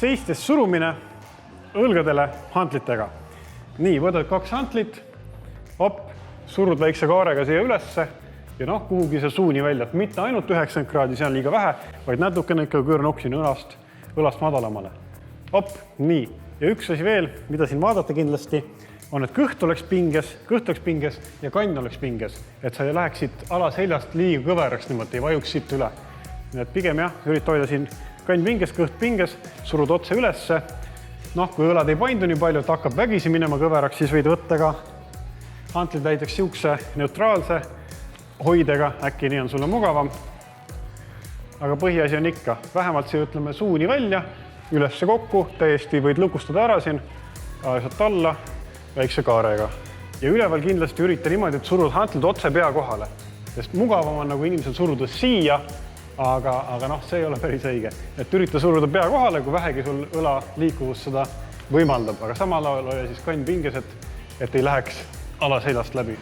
seistes surumine õlgadele hantlitega. Nii, võtad 2 hantlit, surud väikse kaarega siia ülesse ja kuhugi see suuni välja, et mitte ainult 90 kraadi, see on liiga vähe, vaid natukene ikka kõõrnoksin õlast madalamale. Nii. Ja üks asi veel, mida siin vaadata kindlasti, on, et kõht oleks pinges ja kann oleks pinges, et sa ei läheks siit alaseljast liiga kõveraks niimoodi, ei vajuks siit üle. Nii et pigem ürita hoida siin kann pinges, kõht pinges, surud otse ülesse. Kui õlad ei paindu nii palju, et hakkab vägisi minema kõveraks, siis võid võtta ka hantlid näiteks siukse neutraalse hoidega, äkki nii on sulle mugavam. Aga põhiasi on ikka, vähemalt siia ütleme suuni välja, ülesse kokku, täiesti võid lukustada ära siin, aegsalt alla, väikse kaarega. Ja üleval kindlasti ürita niimoodi, et surud hantlid otse pea kohale, sest mugavam on nagu inimesel suruda siia, aga see ei ole päris õige. Et ürita suruda pea kohale, kui vähegi sul õla liikuvus seda võimaldab, aga samal ajal hoia siis kann pinges, et ei läheks alaseljast läbi.